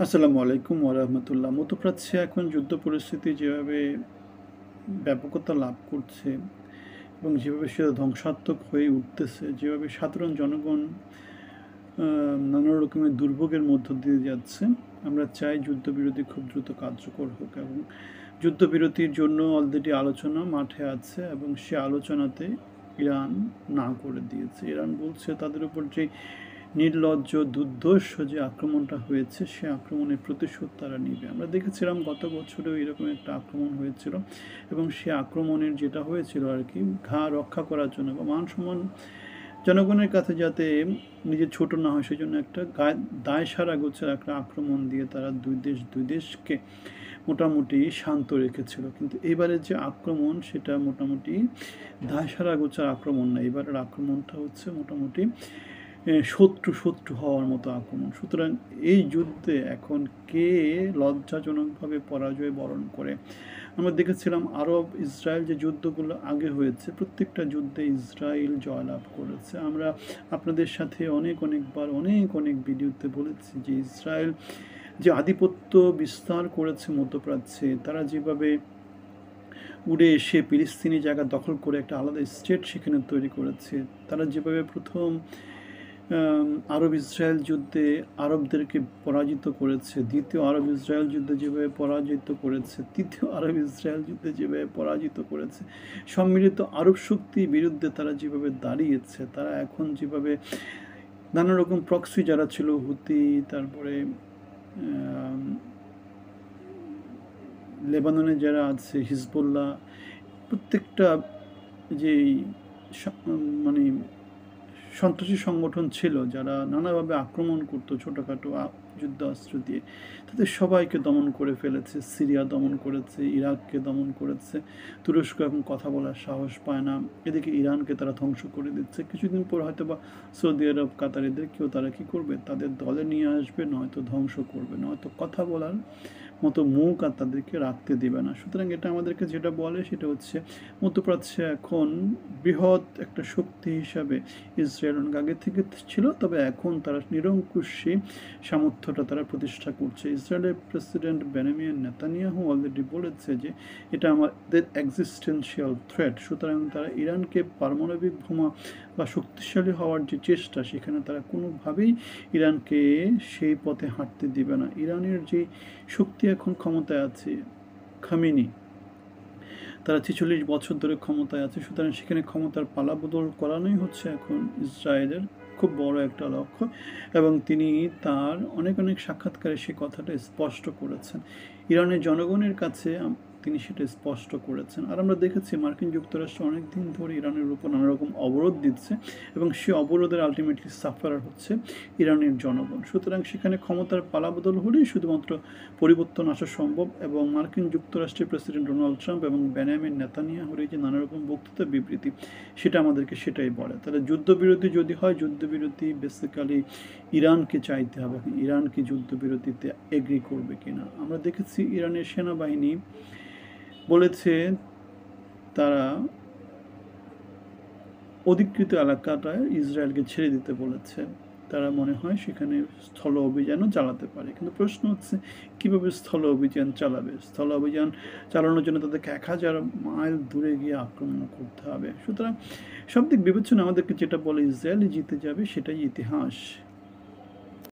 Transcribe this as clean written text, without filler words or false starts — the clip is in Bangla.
আসসালামু আলাইকুম ওরহমতুল্লাহ। মধ্যপ্রাচ্যে এখন যুদ্ধ পরিস্থিতি যেভাবে ব্যাপকতা লাভ করছে এবং যেভাবে সেটা ধ্বংসাত্মক হয়ে উঠতেছে, যেভাবে সাধারণ জনগণ নানা রকমের দুর্ভোগের মধ্য দিয়ে যাচ্ছে, আমরা চাই যুদ্ধবিরতি খুব দ্রুত কার্যকর হোক। এবং যুদ্ধবিরতির জন্য অলরেডি আলোচনা মাঠে আছে এবং সে আলোচনাতে ইরান না করে দিয়েছে। ইরান বলছে তাদের উপর যে নির্লজ্জ দুর্ধর্ষ যে আক্রমণটা হয়েছে, সে আক্রমণের প্রতিশোধ তারা নিবে। আমরা দেখেছিলাম গত বছরেও এরকম একটা আক্রমণ হয়েছিল এবং সে আক্রমণের যেটা হয়েছিল আর কি, ঘা রক্ষা করার জন্য বা মান সম্মান জনগণের কাছে যাতে নিজের ছোট না হয়, সেই জন্য একটা দায় সারা গোছের একটা আক্রমণ দিয়ে তারা দুই দেশকে মোটামুটি শান্ত রেখেছিল। কিন্তু এবারের যে আক্রমণ, সেটা মোটামুটি দায় সারা গোছের আক্রমণ না, এবারের আক্রমণটা হচ্ছে মোটামুটি শত্রু হওয়ার মতো আক্রমণ। সুতরাং এই যুদ্ধে এখন কে লজ্জাজনকভাবে পরাজয় বরণ করে। আমরা দেখেছিলাম আরব ইসরায়েল যে যুদ্ধগুলো আগে হয়েছে, প্রত্যেকটা যুদ্ধে ইসরায়েল জয়লাভ করেছে। আমরা আপনাদের সাথে অনেকবার অনেক ভিডিওতে বলেছি যে ইসরায়েল যে আধিপত্য বিস্তার করেছে মধ্যপ্রাচ্যে, তারা যেভাবে উড়ে এসে ফিলিস্তিনি জায়গা দখল করে একটা আলাদা স্টেট সেখানে তৈরি করেছে, তারা যেভাবে প্রথম আরব ইসরায়েল যুদ্ধে আরবদেরকে পরাজিত করেছে, দ্বিতীয় আরব ইসরায়েল যুদ্ধে যেভাবে পরাজিত করেছে, তৃতীয় আরব ইসরায়েল যুদ্ধে যেভাবে পরাজিত করেছে, সম্মিলিত আরব শক্তির বিরুদ্ধে তারা যেভাবে দাঁড়িয়েছে, তারা এখন যেভাবে নানা রকম প্রক্সি যারা ছিল, হুতি, তারপরে লেবাননে যারা আছে হিজবুল্লাহ, প্রত্যেকটা যেই মানে সন্ত্রাসী সংগঠন ছিল যারা নানাভাবে আক্রমণ করতো ছোটোখাটো যুদ্ধাস্ত্র দিয়ে, তাদের সবাইকে দমন করে ফেলেছে। সিরিয়া দমন করেছে, ইরাককে দমন করেছে, তুরস্ক এখন কথা বলার সাহস পায় না, এদিকে ইরানকে তারা ধ্বংস করে দিচ্ছে। কিছুদিন পর হয়তো বা সৌদি আরব, কাতার, এদেরকেও তারা কী করবে, তাদের দলে নিয়ে আসবে, নয়তো ধ্বংস করবে, নয়তো কথা বলার মতো মুখ আর তাদেরকে রাখতে দেবে না। সুতরাং এটা আমাদেরকে যেটা বলে সেটা হচ্ছে মধ্যপ্রাচ্যে এখন বৃহৎ একটা শক্তি হিসাবে ইসরায়েল অনেক আগে থেকে ছিল, তবে এখন তারা নিরঙ্কুশী সামর্থ্যটা তারা প্রতিষ্ঠা করছে। ইসরায়েলের প্রেসিডেন্ট বেনিয়ামিন নেতানিয়াহু অলরেডি বলেছে যে এটা আমাদের এক্সিস্টেন্সিয়াল থ্রেট। সুতরাং তারা ইরানকে পারমাণবিক বোমা বা শক্তিশালী হওয়ার যে চেষ্টা, সেখানে তারা কোনোভাবেই ইরানকে সেই পথে হাঁটতে দিবে না। ইরানের যে শক্তি এখন ক্ষমতায় আছে, খামেনি, তারা ৪৬ বছর ধরে ক্ষমতায় আছে। সুতরাং সেখানে ক্ষমতার পালাবদল করানোই হচ্ছে এখন ইসরায়েলের খুব বড় একটা লক্ষ্য। এবং তিনি তার অনেক সাক্ষাৎকারে সে কথাটা স্পষ্ট করেছেন। ইরানের জনগণের কাছে তিনি সেটা স্পষ্ট করেছেন। আর আমরা দেখেছি মার্কিন যুক্তরাষ্ট্র অনেক দিন ধরে ইরানের উপর নানা রকম অবরোধ দিচ্ছে এবং সে অবরোধের আলটিমেটলি সাফারার হচ্ছে ইরানের জনগণ। সুতরাং সেখানে ক্ষমতার পালাবদল হলেই শুধুমাত্র পরিবর্তন আসা সম্ভব। এবং মার্কিন যুক্তরাষ্ট্রের প্রেসিডেন্ট ডোনাল্ড ট্রাম্প এবং বেনিয়ামিন নেতানিয়াহুর এই যে নানা রকম বক্তৃতা বিবৃতি, সেটা আমাদেরকে সেটাই বলে। তাহলে যুদ্ধবিরতি যদি হয়, যুদ্ধবিরতি বেসিক্যালি ইরানকে চাইতে হবে, ইরান কি যুদ্ধবিরতিতে এগ্রি করবে কিনা। আমরা দেখেছি ইরানের সেনাবাহিনী বলেছে তারা অধিকৃত এলাকাটায় ইসরায়েলকে ছেড়ে দিতে বলেছে। তারা মনে হয় সেখানে স্থল অভিযানও চালাতে পারে। কিন্তু প্রশ্ন হচ্ছে কীভাবে স্থল অভিযান চালাবে। স্থল অভিযান চালানোর জন্য তাদেরকে ১,০০০ মাইল দূরে গিয়ে আক্রমণ করতে হবে। সুতরাং সব দিক বিবেচনা আমাদেরকে যেটা বলে ইসরায়েলই জিতে যাবে, সেটাই ইতিহাস।